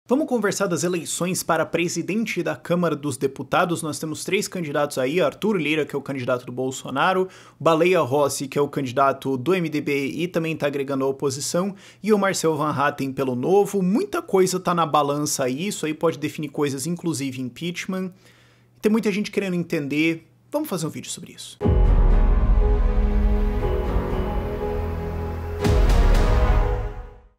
Vamos conversar das eleições para presidente da Câmara dos Deputados. Nós temos 3 candidatos aí, Arthur Lira, que é o candidato do Bolsonaro, Baleia Rossi, que é o candidato do MDB e também está agregando a oposição, e o Marcel Van Hatten pelo Novo. Muita coisa tá na balança aí, isso aí pode definir coisas, inclusive impeachment. Tem muita gente querendo entender. Vamos fazer um vídeo sobre isso.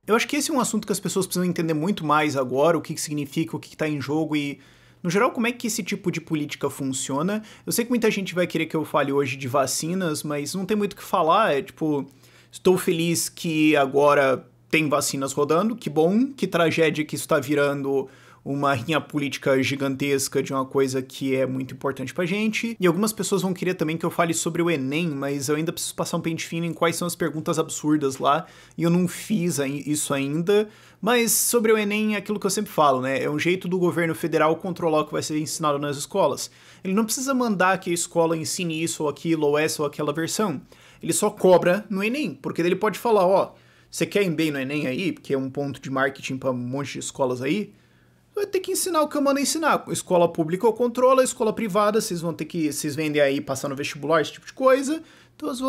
Eu acho que esse é um assunto que as pessoas precisam entender muito mais agora, o que significa, o que está em jogo e, no geral, como é que esse tipo de política funciona. Eu sei que muita gente vai querer que eu fale hoje de vacinas, mas não tem muito o que falar, estou feliz que agora tem vacinas rodando, que bom, que tragédia que isso está virando uma rinha política gigantesca de uma coisa que é muito importante pra gente. E algumas pessoas vão querer também que eu fale sobre o Enem, mas eu ainda preciso passar um pente fino em quais são as perguntas absurdas lá, e eu não fiz isso ainda. Mas sobre o Enem é aquilo que eu sempre falo, né? É um jeito do governo federal controlar o que vai ser ensinado nas escolas. Ele não precisa mandar que a escola ensine isso ou aquilo, ou essa ou aquela versão. Ele só cobra no Enem, porque daí ele pode falar, ó, você quer ir bem no Enem aí, porque é um ponto de marketing pra um monte de escolas aí, vai ter que ensinar o que eu mando ensinar. Escola pública eu controlo, a escola privada, vocês vendem aí, passar no vestibular, esse tipo de coisa. Então vocês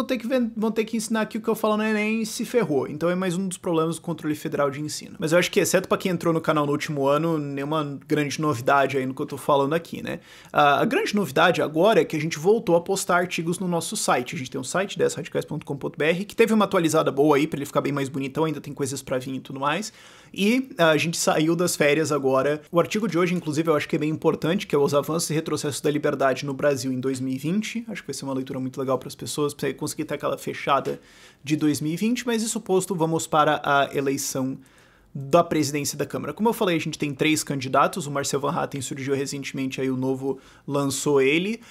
vão ter que ensinar aqui o que eu falo no Enem e se ferrou. Então é mais um dos problemas do controle federal de ensino. Mas eu acho que, exceto pra quem entrou no canal no último ano, nenhuma grande novidade aí no que eu tô falando aqui, né? A grande novidade agora é que a gente voltou a postar artigos no nosso site. A gente tem um site, desradicais.com.br, que teve uma atualizada boa aí, pra ele ficar bem mais bonitão, ainda tem coisas pra vir e tudo mais. E a gente saiu das férias agora. O artigo de hoje, inclusive, eu acho que é bem importante, que é os avanços e retrocessos da liberdade no Brasil em 2020. Acho que vai ser uma leitura muito legal para as pessoas, pra você conseguir ter aquela fechada de 2020, mas isso posto, vamos para a eleição da presidência da Câmara. Como eu falei, a gente tem 3 candidatos, o Marcel Van Hatten surgiu recentemente, aí o Novo lançou ele,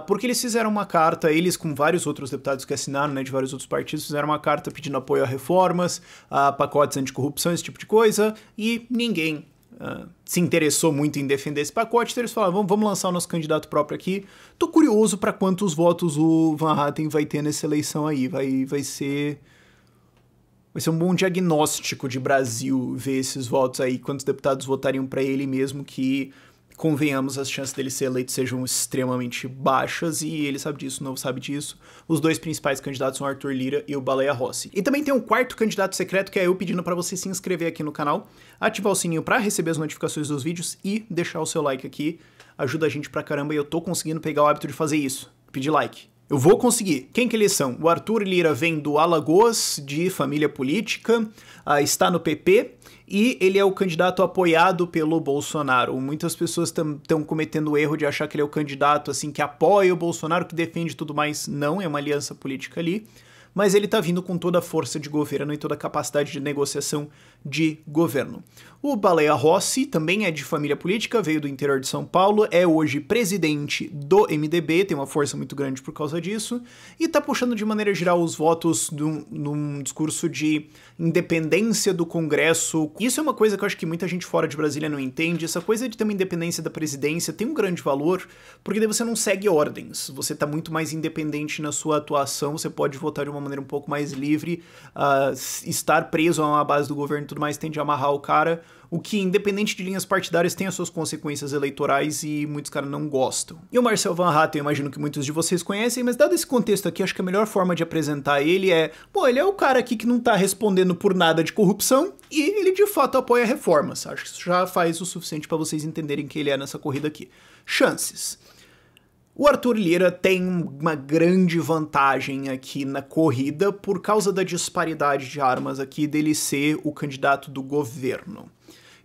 porque eles fizeram uma carta, eles com vários outros deputados que assinaram, né, de vários outros partidos, fizeram uma carta pedindo apoio a reformas, a pacotes anticorrupção, esse tipo de coisa, e ninguém se interessou muito em defender esse pacote, então eles falaram, vamos lançar o nosso candidato próprio aqui. Tô curioso para quantos votos o Van Hatten vai ter nessa eleição aí, vai ser um bom diagnóstico de Brasil ver esses votos aí, quantos deputados votariam para ele mesmo, que, convenhamos, as chances dele ser eleito sejam extremamente baixas, e ele sabe disso, o Novo sabe disso. Os 2 principais candidatos são o Arthur Lira e o Baleia Rossi. E também tem um 4º candidato secreto, que é eu pedindo para você se inscrever aqui no canal, ativar o sininho para receber as notificações dos vídeos e deixar o seu like aqui. Ajuda a gente pra caramba e eu tô conseguindo pegar o hábito de fazer isso, pedir like. Eu vou conseguir. Quem que eles são? O Arthur Lira vem do Alagoas, de família política, está no PP, e ele é o candidato apoiado pelo Bolsonaro. Muitas pessoas estão cometendo o erro de achar que ele é o candidato assim que apoia o Bolsonaro, que defende tudo mais. Não, é uma aliança política ali. Mas ele tá vindo com toda a força de governo e toda a capacidade de negociação de governo. O Baleia Rossi também é de família política, veio do interior de São Paulo, é hoje presidente do MDB, tem uma força muito grande por causa disso, e tá puxando de maneira geral os votos num discurso de independência do Congresso. Isso é uma coisa que eu acho que muita gente fora de Brasília não entende. Essa coisa de ter uma independência da presidência tem um grande valor, porque daí você não segue ordens, você tá muito mais independente na sua atuação, você pode votar de uma maneira um pouco mais livre, estar preso a uma base do governo e tudo mais tende a amarrar o cara, o que, independente de linhas partidárias, tem as suas consequências eleitorais e muitos caras não gostam. E o Marcel Van Hatten, eu imagino que muitos de vocês conhecem, mas dado esse contexto aqui, acho que a melhor forma de apresentar ele é, ele é o cara aqui que não tá respondendo por nada de corrupção e ele de fato apoia reformas. Acho que isso já faz o suficiente para vocês entenderem quem ele é nessa corrida aqui. Chances. O Arthur Lira tem uma grande vantagem aqui na corrida por causa da disparidade de armas aqui dele ser o candidato do governo.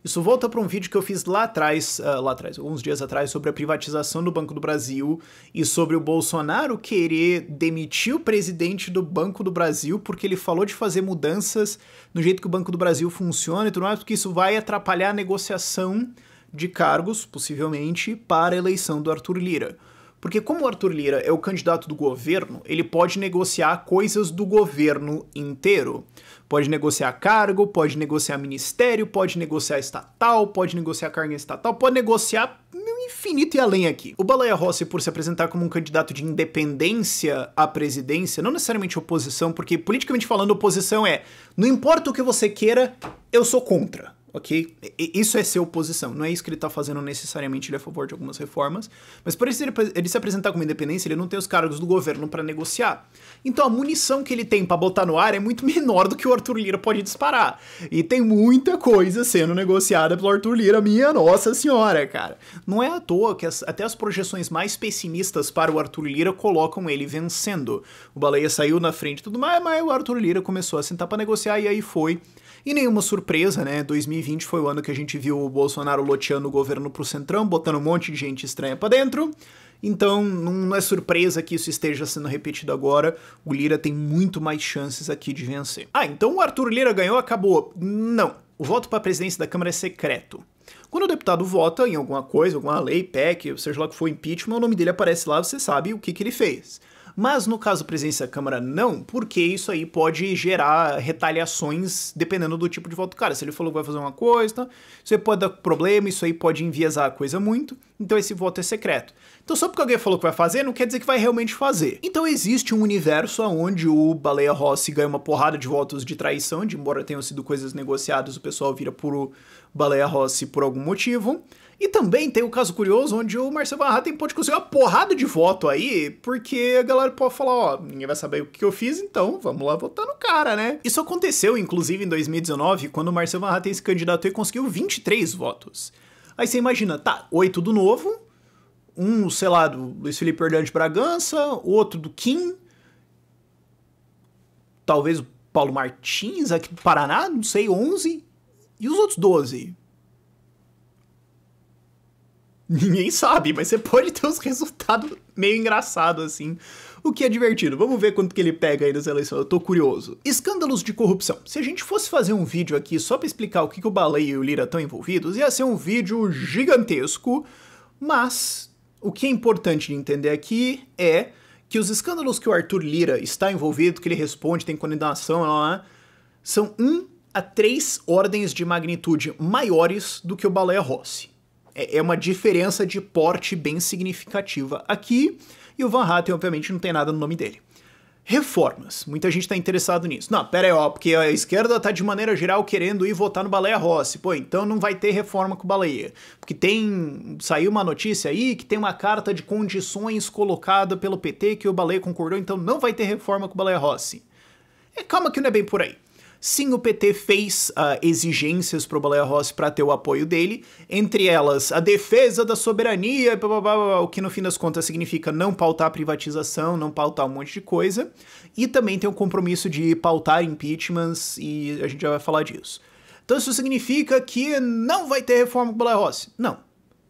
Isso volta para um vídeo que eu fiz lá atrás, alguns dias atrás, sobre a privatização do Banco do Brasil e sobre o Bolsonaro querer demitir o presidente do Banco do Brasil porque ele falou de fazer mudanças no jeito que o Banco do Brasil funciona e tudo mais, porque isso vai atrapalhar a negociação de cargos, possivelmente, para a eleição do Arthur Lira. Porque como o Arthur Lira é o candidato do governo, ele pode negociar coisas do governo inteiro. Pode negociar cargo, pode negociar ministério, pode negociar estatal, pode negociar carga estatal, pode negociar infinito e além aqui. O Baleia Rossi, por se apresentar como um candidato de independência à presidência, não necessariamente oposição, porque politicamente falando, oposição é, não importa o que você queira, eu sou contra. ok? Isso é ser oposição, não é isso que ele tá fazendo necessariamente, ele é a favor de algumas reformas, mas por isso ele se apresentar como independência, ele não tem os cargos do governo para negociar. Então a munição que ele tem para botar no ar é muito menor do que o Arthur Lira pode disparar. E tem muita coisa sendo negociada pelo Arthur Lira, minha nossa senhora, cara. Não é à toa que até as projeções mais pessimistas para o Arthur Lira colocam ele vencendo. O Baleia saiu na frente e tudo mais, mas o Arthur Lira começou a sentar para negociar e aí foi. E nenhuma surpresa, né? 2020 foi o ano que a gente viu o Bolsonaro loteando o governo pro centrão, botando um monte de gente estranha pra dentro. Então, não é surpresa que isso esteja sendo repetido agora. O Lira tem muito mais chances aqui de vencer. Ah, então o Arthur Lira ganhou, acabou. Não. O voto para a presidência da Câmara é secreto. Quando o deputado vota em alguma coisa, alguma lei, PEC, seja lá o que for impeachment, o nome dele aparece lá, você sabe o que ele fez. Mas no caso da presidência da Câmara, não, porque isso aí pode gerar retaliações dependendo do tipo de voto do cara. Se ele falou que vai fazer uma coisa, tá? Isso aí pode dar problema, isso aí pode enviesar a coisa muito, então esse voto é secreto. Então só porque alguém falou que vai fazer, não quer dizer que vai realmente fazer. Então existe um universo onde o Baleia Rossi ganha uma porrada de votos de traição, de embora tenham sido coisas negociadas, o pessoal vira por Baleia Rossi por algum motivo. E também tem o caso curioso onde o Marcelo Van Hatten pode conseguir uma porrada de voto aí, porque a galera pode falar, ó, ninguém vai saber o que eu fiz, então vamos lá votar no cara, né? Isso aconteceu, inclusive, em 2019, quando o Marcelo Van Hatten se candidatou e conseguiu 23 votos. Aí você imagina, tá, 8 do Novo, um, sei lá, do Luiz Felipe Hernandes Bragança, outro do Kim, talvez o Paulo Martins aqui do Paraná, não sei, 11, e os outros 12? Ninguém sabe, mas você pode ter uns resultados meio engraçados, assim, o que é divertido. Vamos ver quanto que ele pega aí nas eleições, eu tô curioso. Escândalos de corrupção. Se a gente fosse fazer um vídeo aqui só pra explicar o que o Baleia e o Lira estão envolvidos, ia ser um vídeo gigantesco, mas o que é importante de entender aqui é que os escândalos que o Arthur Lira está envolvido, que ele responde, tem condenação, são 1 a 3 ordens de magnitude maiores do que o Baleia Rossi. É uma diferença de porte bem significativa aqui, e o Van Hatten, obviamente, não tem nada no nome dele. Reformas. Muita gente tá interessado nisso. Não, pera aí, ó, porque a esquerda tá de maneira geral querendo ir votar no Baleia Rossi. Pô, então não vai ter reforma com o Baleia. Porque saiu uma notícia aí que tem uma carta de condições colocada pelo PT que o Baleia concordou, então não vai ter reforma com o Baleia Rossi. Calma que não é bem por aí. Sim, o PT fez exigências pro Baleia Rossi para ter o apoio dele, entre elas a defesa da soberania, blá, blá, blá, o que no fim das contas significa não pautar a privatização, não pautar um monte de coisa, e também tem o compromisso de pautar impeachments, e a gente já vai falar disso. Então isso significa que não vai ter reforma pro Baleia Rossi? Não.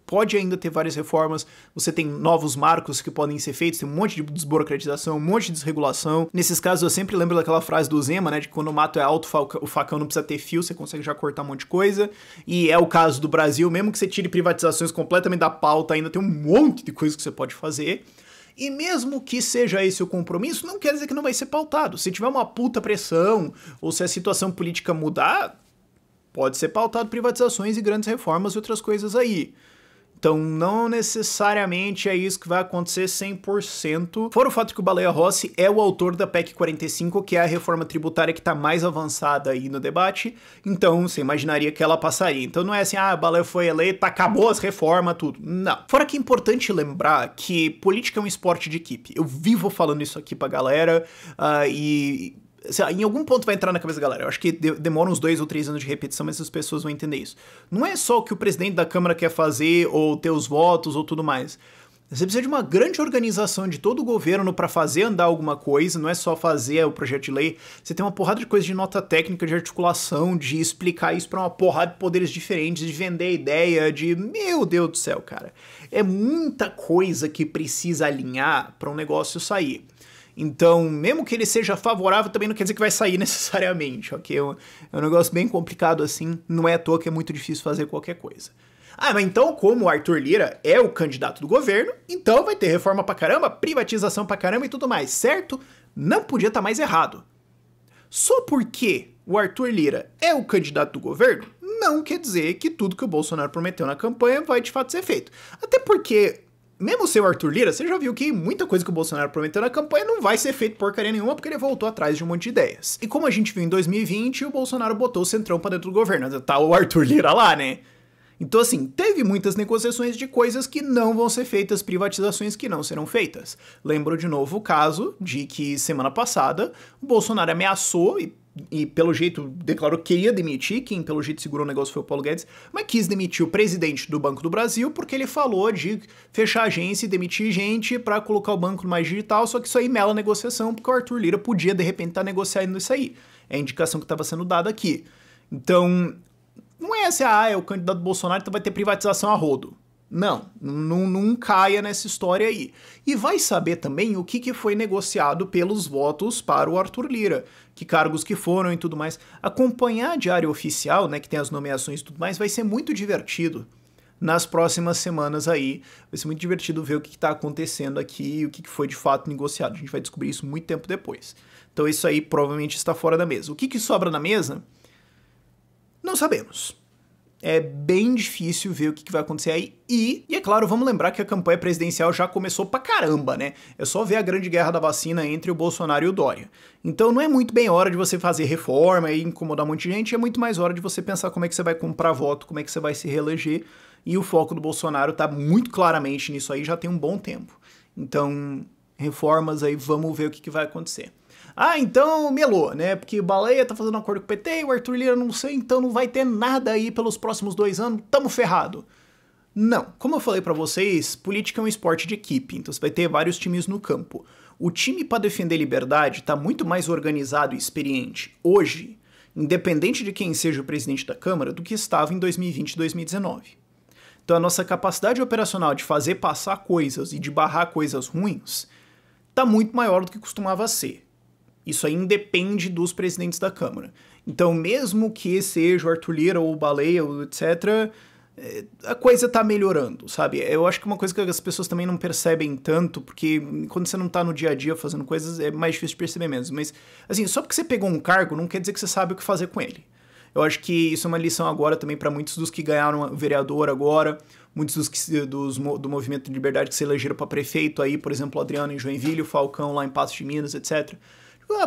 Pode ainda ter várias reformas, você tem novos marcos que podem ser feitos, tem um monte de desburocratização, um monte de desregulação. Nesses casos eu sempre lembro daquela frase do Zema, né, de que quando o mato é alto, o facão não precisa ter fio, você consegue já cortar um monte de coisa. E é o caso do Brasil, mesmo que você tire privatizações completamente da pauta, ainda tem um monte de coisa que você pode fazer. E mesmo que seja esse o compromisso, não quer dizer que não vai ser pautado. Se tiver uma puta pressão, ou se a situação política mudar, pode ser pautado privatizações e grandes reformas e outras coisas aí. Então, não necessariamente é isso que vai acontecer 100%. Fora o fato que o Baleia Rossi é o autor da PEC 45, que é a reforma tributária que está mais avançada aí no debate. Então, você imaginaria que ela passaria. Então, não é assim, ah, a Baleia foi eleita, acabou as reformas, tudo. Não. Fora que é importante lembrar que política é um esporte de equipe. Eu vivo falando isso aqui pra galera em algum ponto vai entrar na cabeça da galera. Eu acho que demora uns 2 ou 3 anos de repetição, mas as pessoas vão entender isso. Não é só o que o presidente da Câmara quer fazer, ou ter os votos, ou tudo mais. Você precisa de uma grande organização de todo o governo para fazer andar alguma coisa, não é só fazer o projeto de lei. Você tem uma porrada de coisa de nota técnica, de articulação, de explicar isso para uma porrada de poderes diferentes, de vender a ideia, de... Meu Deus do céu, cara. É muita coisa que precisa alinhar para um negócio sair. Então, mesmo que ele seja favorável, também não quer dizer que vai sair necessariamente, ok? É um negócio bem complicado assim, não é à toa que é muito difícil fazer qualquer coisa. Ah, mas então, como o Arthur Lira é o candidato do governo, então vai ter reforma pra caramba, privatização pra caramba e tudo mais, certo? Não podia estar mais errado. Só porque o Arthur Lira é o candidato do governo, não quer dizer que tudo que o Bolsonaro prometeu na campanha vai de fato ser feito. Até porque... mesmo sem o Arthur Lira, você já viu que muita coisa que o Bolsonaro prometeu na campanha não vai ser feito porcaria nenhuma, porque ele voltou atrás de um monte de ideias. E como a gente viu em 2020, o Bolsonaro botou o Centrão pra dentro do governo. Tá o Arthur Lira lá, né? Então, assim, teve muitas negociações de coisas que não vão ser feitas, privatizações que não serão feitas. Lembro de novo o caso de que semana passada o Bolsonaro ameaçou e pelo jeito declarou que ia demitir, quem pelo jeito segurou o negócio foi o Paulo Guedes, mas quis demitir o presidente do Banco do Brasil porque ele falou de fechar a agência e demitir gente pra colocar o banco mais digital, só que isso aí mela a negociação porque o Arthur Lira podia de repente estar negociando isso aí. É a indicação que estava sendo dada aqui. Então, não é assim, é o candidato Bolsonaro, então vai ter privatização a rodo. Não caia nessa história aí. E vai saber também o que foi negociado pelos votos para o Arthur Lira, que cargos que foram e tudo mais. Acompanhar a Diário Oficial, né, que tem as nomeações e tudo mais, vai ser muito divertido nas próximas semanas aí. Vai ser muito divertido ver o que está acontecendo aqui e o que foi de fato negociado. A gente vai descobrir isso muito tempo depois. Então isso aí provavelmente está fora da mesa. O que sobra na mesa? Não sabemos. É bem difícil ver o que vai acontecer aí. E é claro, vamos lembrar que a campanha presidencial já começou pra caramba, né? É só ver a grande guerra da vacina entre o Bolsonaro e o Dória. Então não é muito bem hora de você fazer reforma e incomodar um monte de gente, é muito mais hora de você pensar como é que você vai comprar voto, como é que você vai se reeleger. E o foco do Bolsonaro tá muito claramente nisso aí já tem um bom tempo. Então, reformas aí, vamos ver o que vai acontecer. Então melou, né? Porque o Baleia tá fazendo um acordo com o PT, o Arthur Lira não sei, então não vai ter nada aí pelos próximos 2 anos, tamo ferrado. Não, como eu falei pra vocês, política é um esporte de equipe, então você vai ter vários times no campo. O time pra defender liberdade tá muito mais organizado e experiente hoje, independente de quem seja o presidente da Câmara, do que estava em 2020 e 2019. Então a nossa capacidade operacional de fazer passar coisas e de barrar coisas ruins tá muito maior do que costumava ser. Isso aí independe dos presidentes da Câmara. Então, mesmo que seja o Arthur Lira ou o Baleia, etc., a coisa tá melhorando, sabe? Eu acho que é uma coisa que as pessoas também não percebem tanto, porque quando você não tá no dia a dia fazendo coisas, é mais difícil de perceber mesmo. Mas, assim, só porque você pegou um cargo, não quer dizer que você sabe o que fazer com ele. Eu acho que isso é uma lição agora também para muitos dos que ganharam vereador agora, muitos do Movimento de Liberdade que se elegeram para prefeito aí, por exemplo, o Adriano em Joinville, o Falcão lá em Paços de Minas, etc.,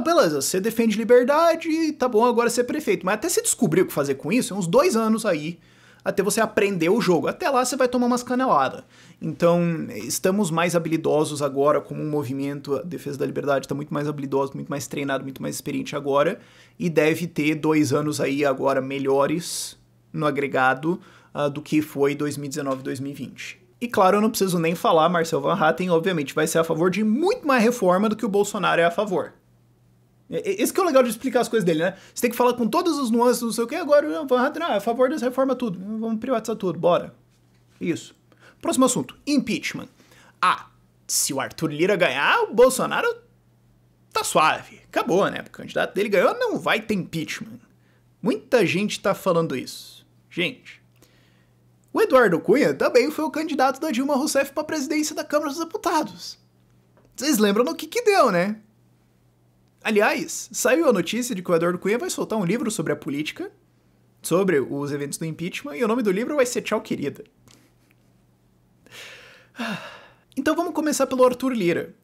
beleza, você defende liberdade, tá bom, agora você é prefeito. Mas até você descobrir o que fazer com isso, é uns 2 anos aí, até você aprender o jogo. Até lá você vai tomar umas caneladas. Então, estamos mais habilidosos agora como um movimento, a defesa da liberdade está muito mais habilidoso, muito mais treinado, muito mais experiente agora, e deve ter 2 anos aí agora melhores no agregado do que foi 2019 e 2020. E claro, eu não preciso nem falar, Marcel Van Hatten obviamente vai ser a favor de muito mais reforma do que o Bolsonaro é a favor. Esse que é o legal de explicar as coisas dele, né? Você tem que falar com todas as nuances, não sei o que, agora o Van Hatten é a favor dessa reforma tudo. Vamos privatizar tudo, bora. Isso. Próximo assunto, impeachment. Se o Arthur Lira ganhar, o Bolsonaro tá suave. Acabou, né? O candidato dele ganhou, não vai ter impeachment. Muita gente tá falando isso. Gente, o Eduardo Cunha também foi o candidato da Dilma Rousseff pra presidência da Câmara dos Deputados. Vocês lembram no que deu, né? Aliás, saiu a notícia de que o Eduardo Cunha vai soltar um livro sobre a política, sobre os eventos do impeachment, e o nome do livro vai ser Tchau, Querida. Então vamos começar pelo Arthur Lira.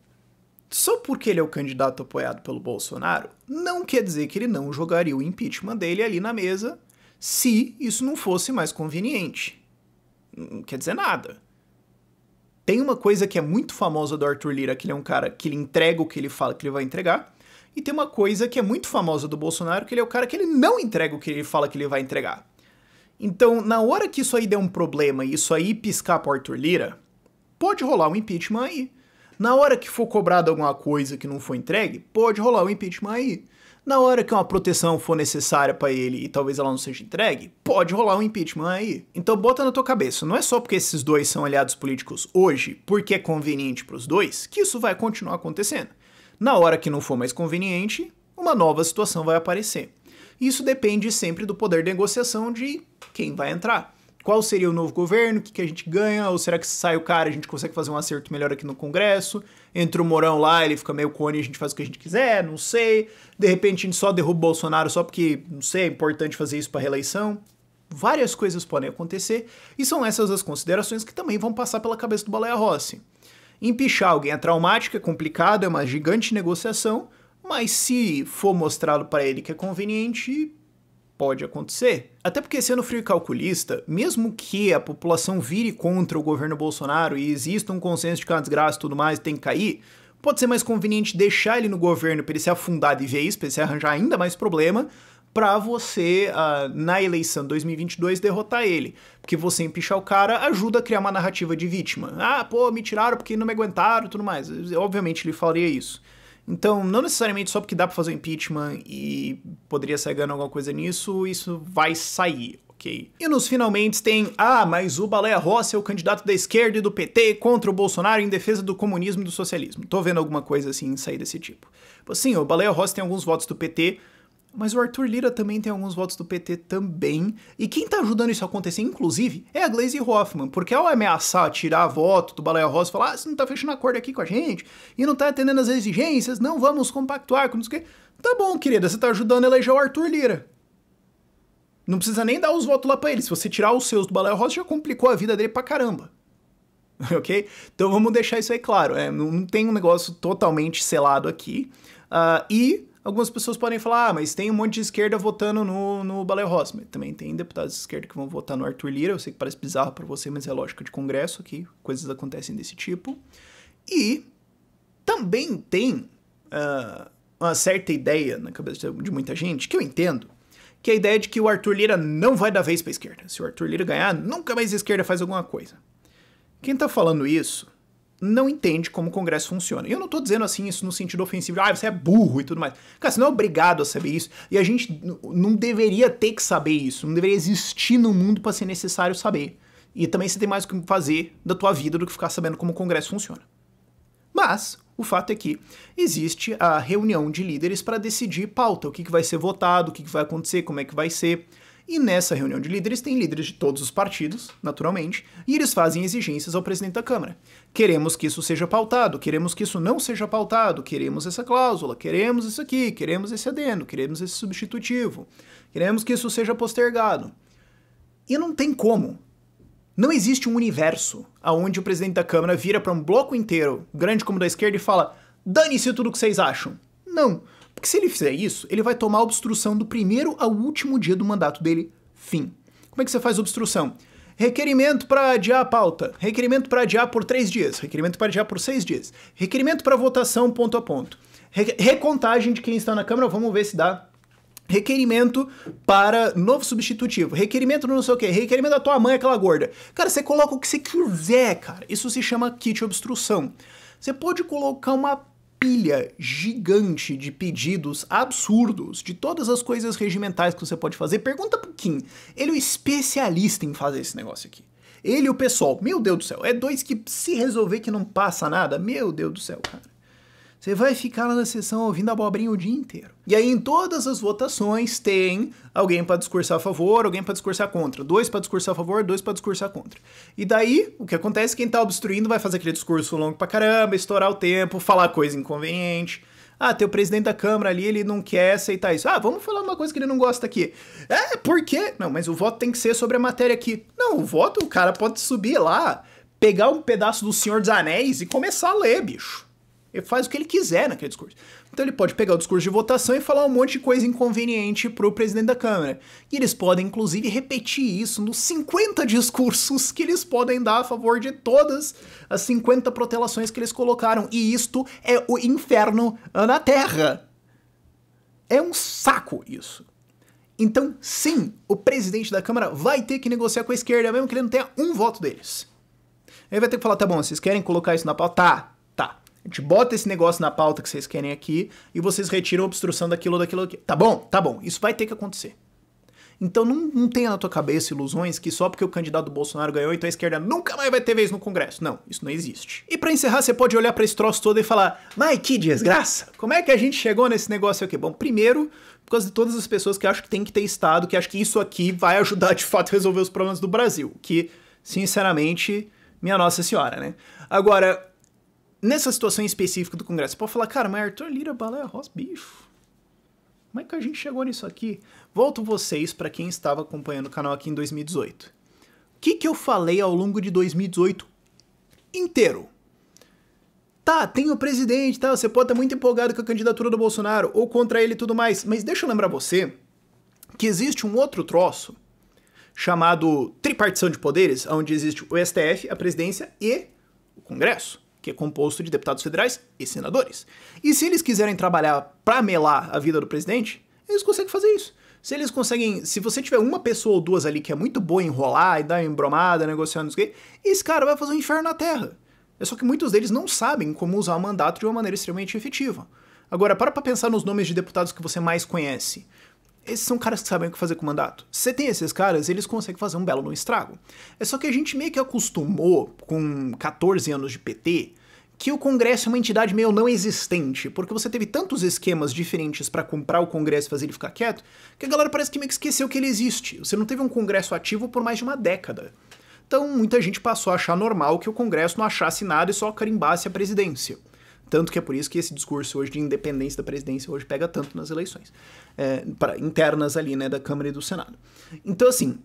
Só porque ele é o candidato apoiado pelo Bolsonaro, não quer dizer que ele não jogaria o impeachment dele ali na mesa se isso não fosse mais conveniente. Não quer dizer nada. Tem uma coisa que é muito famosa do Arthur Lira, que ele é um cara que ele entrega o que ele fala que ele vai entregar, e tem uma coisa que é muito famosa do Bolsonaro, que ele é o cara que ele não entrega o que ele fala que ele vai entregar. Então, na hora que isso aí der um problema e isso aí piscar pro Arthur Lira, pode rolar um impeachment aí. Na hora que for cobrado alguma coisa que não for entregue, pode rolar um impeachment aí. Na hora que uma proteção for necessária pra ele e talvez ela não seja entregue, pode rolar um impeachment aí. Então bota na tua cabeça, não é só porque esses dois são aliados políticos hoje, porque é conveniente pros dois, que isso vai continuar acontecendo. Na hora que não for mais conveniente, uma nova situação vai aparecer. Isso depende sempre do poder de negociação de quem vai entrar. Qual seria o novo governo, o que a gente ganha, ou será que se sai o cara a gente consegue fazer um acerto melhor aqui no Congresso? Entra o Mourão lá, ele fica meio cone e a gente faz o que a gente quiser, não sei. De repente a gente só derruba o Bolsonaro só porque, não sei, é importante fazer isso pra reeleição. Várias coisas podem acontecer, e são essas as considerações que também vão passar pela cabeça do Baleia Rossi. Empichar alguém é traumático, é complicado, é uma gigante negociação, mas se for mostrado para ele que é conveniente, pode acontecer. Até porque, sendo frio e calculista, mesmo que a população vire contra o governo Bolsonaro e exista um consenso de que é uma desgraça e tudo mais, tem que cair, pode ser mais conveniente deixar ele no governo para ele se afundar de vez, para ele se arranjar ainda mais problema, para você, na eleição de 2022, derrotar ele. Porque você empichar o cara ajuda a criar uma narrativa de vítima. Ah, pô, me tiraram porque não me aguentaram e tudo mais. Obviamente ele falaria isso. Então, não necessariamente só porque dá pra fazer o impeachment e poderia sair ganhando alguma coisa nisso, isso vai sair, ok? E nos finalmente tem, mas o Baleia Rossi é o candidato da esquerda e do PT contra o Bolsonaro em defesa do comunismo e do socialismo. Tô vendo alguma coisa assim sair desse tipo. Sim, o Baleia Rossi tem alguns votos do PT, mas o Arthur Lira também tem alguns votos do PT também. E quem tá ajudando isso a acontecer, inclusive, é a Gleisi Hoffmann. Porque ao ameaçar tirar voto do Baleia Rossi, falar, você não tá fechando acordo aqui com a gente, e não tá atendendo as exigências, não vamos compactuar com isso que... Tá bom, querida, você tá ajudando a eleger o Arthur Lira. Não precisa nem dar os votos lá pra ele. Se você tirar os seus do Baleia Rossi, já complicou a vida dele pra caramba. Ok? Então vamos deixar isso aí claro. Não tem um negócio totalmente selado aqui. Algumas pessoas podem falar, mas tem um monte de esquerda votando no Baleia Rossi. Mas também tem deputados de esquerda que vão votar no Arthur Lira. Eu sei que parece bizarro pra você, mas é lógica de Congresso aqui. Coisas acontecem desse tipo. E também tem uma certa ideia na cabeça de muita gente, que eu entendo, que é a ideia de que o Arthur Lira não vai dar vez pra esquerda. Se o Arthur Lira ganhar, nunca mais a esquerda faz alguma coisa. Quem tá falando isso não entende como o Congresso funciona. E eu não tô dizendo assim isso no sentido ofensivo, você é burro e tudo mais. Cara, você não é obrigado a saber isso, e a gente não deveria ter que saber isso, não deveria existir no mundo pra ser necessário saber. E também você tem mais o que fazer da tua vida do que ficar sabendo como o Congresso funciona. Mas o fato é que existe a reunião de líderes para decidir pauta, o que vai ser votado, o que vai acontecer, como é que vai ser. E nessa reunião de líderes tem líderes de todos os partidos, naturalmente, e eles fazem exigências ao presidente da Câmara. Queremos que isso seja pautado, queremos que isso não seja pautado, queremos essa cláusula, queremos isso aqui, queremos esse adendo, queremos esse substitutivo, queremos que isso seja postergado. E não tem como. Não existe um universo onde o presidente da Câmara vira para um bloco inteiro, grande como o da esquerda, e fala: dane-se tudo o que vocês acham. Não. Porque se ele fizer isso, ele vai tomar a obstrução do primeiro ao último dia do mandato dele, fim. Como é que você faz obstrução? Requerimento para adiar a pauta, requerimento para adiar por 3 dias, requerimento para adiar por 6 dias, requerimento para votação ponto a ponto, recontagem de quem está na Câmara, vamos ver se dá, requerimento para novo substitutivo, requerimento não sei o que, requerimento da tua mãe, aquela gorda. Cara, você coloca o que você quiser, cara. Isso se chama kit obstrução. Você pode colocar uma pilha gigante de pedidos absurdos, de todas as coisas regimentais que você pode fazer. Pergunta pro Kim, ele é o especialista em fazer esse negócio aqui. Ele e o pessoal, meu Deus do céu, é dois que se resolver que não passa nada, meu Deus do céu, cara. Você vai ficar lá na sessão ouvindo abobrinha o dia inteiro. E aí em todas as votações tem alguém para discursar a favor, alguém para discursar contra. 2 para discursar a favor, 2 para discursar contra. E daí, o que acontece? Quem tá obstruindo vai fazer aquele discurso longo pra caramba, estourar o tempo, falar coisa inconveniente. Tem o presidente da Câmara ali, ele não quer aceitar isso. Vamos falar uma coisa que ele não gosta aqui. Por quê? Não, mas o voto tem que ser sobre a matéria aqui. Não, o voto, o cara pode subir lá, pegar um pedaço do Senhor dos Anéis e começar a ler, bicho. Ele faz o que ele quiser naquele discurso. Então ele pode pegar o discurso de votação e falar um monte de coisa inconveniente pro presidente da Câmara. E eles podem, inclusive, repetir isso nos 50 discursos que eles podem dar a favor de todas as 50 protelações que eles colocaram. E isto é o inferno na Terra. É um saco isso. Então, sim, o presidente da Câmara vai ter que negociar com a esquerda, mesmo que ele não tenha um voto deles. Ele vai ter que falar, tá bom, vocês querem colocar isso na pauta? Tá. A gente bota esse negócio na pauta que vocês querem aqui e vocês retiram a obstrução daquilo aqui. Tá bom, isso vai ter que acontecer. Então não tenha na tua cabeça ilusões que só porque o candidato do Bolsonaro ganhou, então a esquerda nunca mais vai ter vez no Congresso. Não, isso não existe. E pra encerrar, você pode olhar pra esse troço todo e falar, mas que desgraça, como é que a gente chegou nesse negócio aqui? Bom, primeiro, por causa de todas as pessoas que acham que tem que ter Estado, que acham que isso aqui vai ajudar de fato a resolver os problemas do Brasil, que, sinceramente, minha Nossa Senhora, né? Agora, nessa situação específica do Congresso, você pode falar, cara, mas Arthur Lira, Baleia Rossi, bicho, como é que a gente chegou nisso aqui? volto vocês para quem estava acompanhando o canal aqui em 2018. O que eu falei ao longo de 2018 inteiro? Tá, tem o presidente, tá, você pode estar muito empolgado com a candidatura do Bolsonaro ou contra ele e tudo mais, mas deixa eu lembrar você que existe um outro troço chamado tripartição de poderes, onde existe o STF, a presidência e o Congresso, que é composto de deputados federais e senadores. E se eles quiserem trabalhar para melar a vida do presidente, eles conseguem fazer isso. Se eles conseguem, se você tiver uma pessoa ou duas ali que é muito boa em enrolar e dar embromada, negociando, não sei o quê, esse cara vai fazer um inferno na terra. É só que muitos deles não sabem como usar o mandato de uma maneira extremamente efetiva. Agora, para pensar nos nomes de deputados que você mais conhece. Esses são caras que sabem o que fazer com o mandato. Se você tem esses caras, eles conseguem fazer um belo no estrago. É só que a gente meio que acostumou, com 14 anos de PT, que o Congresso é uma entidade meio não existente, porque você teve tantos esquemas diferentes para comprar o Congresso e fazer ele ficar quieto, que a galera parece que meio que esqueceu que ele existe. Você não teve um Congresso ativo por mais de uma década. Então muita gente passou a achar normal que o Congresso não achasse nada e só carimbasse a presidência. Tanto que é por isso que esse discurso hoje de independência da presidência hoje pega tanto nas eleições internas ali, né, da Câmara e do Senado. Então assim,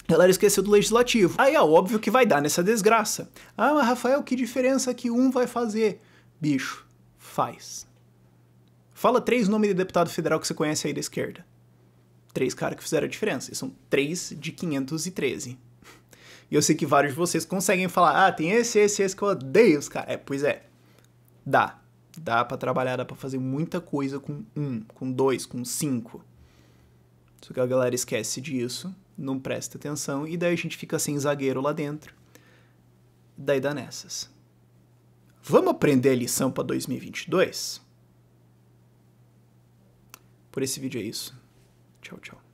a galera esqueceu do legislativo. Aí é óbvio que vai dar nessa desgraça. Ah, mas Rafael, que diferença que um vai fazer? Bicho, faz. Fala 3 nomes de deputado federal que você conhece aí da esquerda. 3 caras que fizeram a diferença. E são 3 de 513. E eu sei que vários de vocês conseguem falar, ah, tem esse que eu odeio os caras. Pois é. Dá. Dá pra trabalhar, dá pra fazer muita coisa com 1, com 2, com 5. Só que a galera esquece disso, não presta atenção, e daí a gente fica sem zagueiro lá dentro. Daí dá nessas. Vamos aprender a lição pra 2022? Por esse vídeo é isso. Tchau, tchau.